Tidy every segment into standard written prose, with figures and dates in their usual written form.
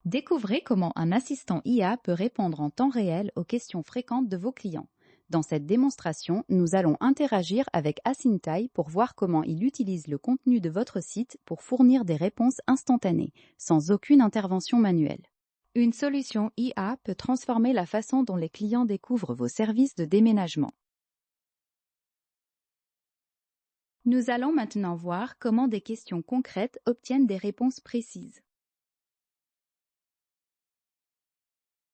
Découvrez comment un assistant IA peut répondre en temps réel aux questions fréquentes de vos clients. Dans cette démonstration, nous allons interagir avec Asintai pour voir comment il utilise le contenu de votre site pour fournir des réponses instantanées, sans aucune intervention manuelle. Une solution IA peut transformer la façon dont les clients découvrent vos services de déménagement. Nous allons maintenant voir comment des questions concrètes obtiennent des réponses précises.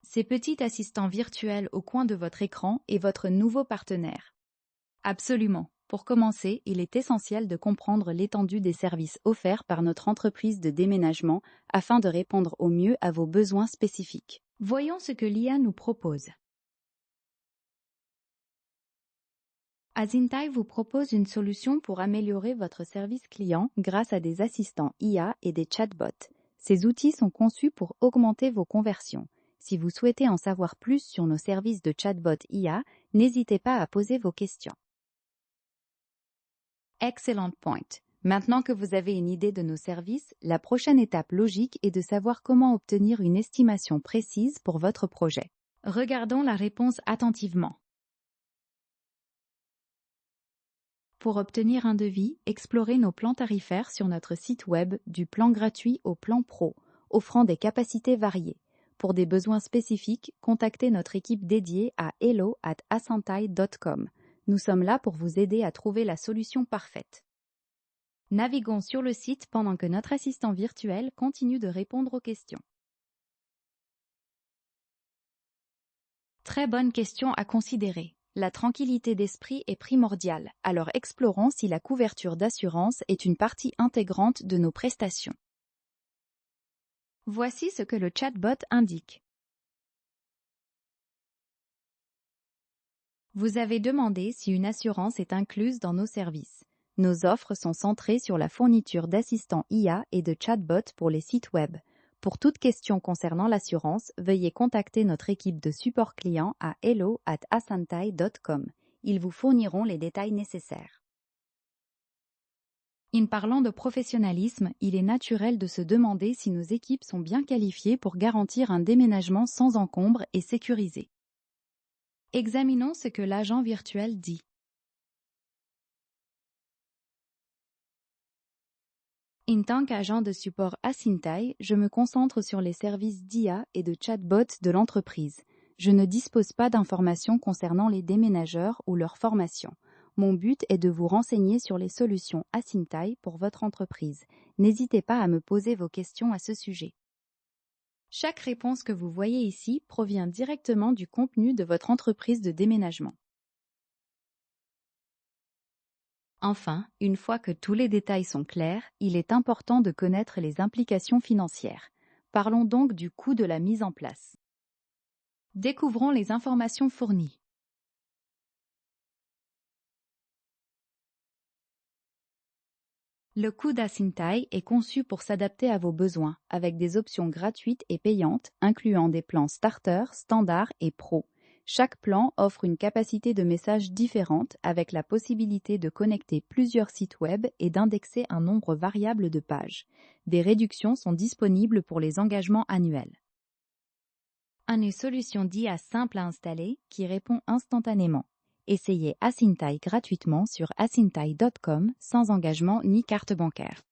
Ces petits assistants virtuels au coin de votre écran est votre nouveau partenaire. Absolument. Pour commencer, il est essentiel de comprendre l'étendue des services offerts par notre entreprise de déménagement afin de répondre au mieux à vos besoins spécifiques. Voyons ce que l'IA nous propose. Asintai vous propose une solution pour améliorer votre service client grâce à des assistants IA et des chatbots. Ces outils sont conçus pour augmenter vos conversions. Si vous souhaitez en savoir plus sur nos services de chatbot IA, n'hésitez pas à poser vos questions. Excellent point. Maintenant que vous avez une idée de nos services, la prochaine étape logique est de savoir comment obtenir une estimation précise pour votre projet. Regardons la réponse attentivement. Pour obtenir un devis, explorez nos plans tarifaires sur notre site web du plan gratuit au plan pro, offrant des capacités variées. Pour des besoins spécifiques, contactez notre équipe dédiée à hello@asantai.com. Nous sommes là pour vous aider à trouver la solution parfaite. Naviguons sur le site pendant que notre assistant virtuel continue de répondre aux questions. Très bonne question à considérer. La tranquillité d'esprit est primordiale, alors explorons si la couverture d'assurance est une partie intégrante de nos prestations. Voici ce que le chatbot indique. Vous avez demandé si une assurance est incluse dans nos services. Nos offres sont centrées sur la fourniture d'assistants IA et de chatbots pour les sites web. Pour toute question concernant l'assurance, veuillez contacter notre équipe de support client à hello@asantai.com. Ils vous fourniront les détails nécessaires. En parlant de professionnalisme, il est naturel de se demander si nos équipes sont bien qualifiées pour garantir un déménagement sans encombre et sécurisé. Examinons ce que l'agent virtuel dit. En tant qu'agent de support Asintai, je me concentre sur les services d'IA et de chatbot de l'entreprise. Je ne dispose pas d'informations concernant les déménageurs ou leur formation. Mon but est de vous renseigner sur les solutions Asintai pour votre entreprise. N'hésitez pas à me poser vos questions à ce sujet. Chaque réponse que vous voyez ici provient directement du contenu de votre entreprise de déménagement. Enfin, une fois que tous les détails sont clairs, il est important de connaître les implications financières. Parlons donc du coût de la mise en place. Découvrons les informations fournies. Le coût d'Asintai est conçu pour s'adapter à vos besoins, avec des options gratuites et payantes, incluant des plans starter, standard et pro. Chaque plan offre une capacité de message différente avec la possibilité de connecter plusieurs sites web et d'indexer un nombre variable de pages. Des réductions sont disponibles pour les engagements annuels. Une solution d'IA simple à installer qui répond instantanément. Essayez Asintai gratuitement sur asintai.com sans engagement ni carte bancaire.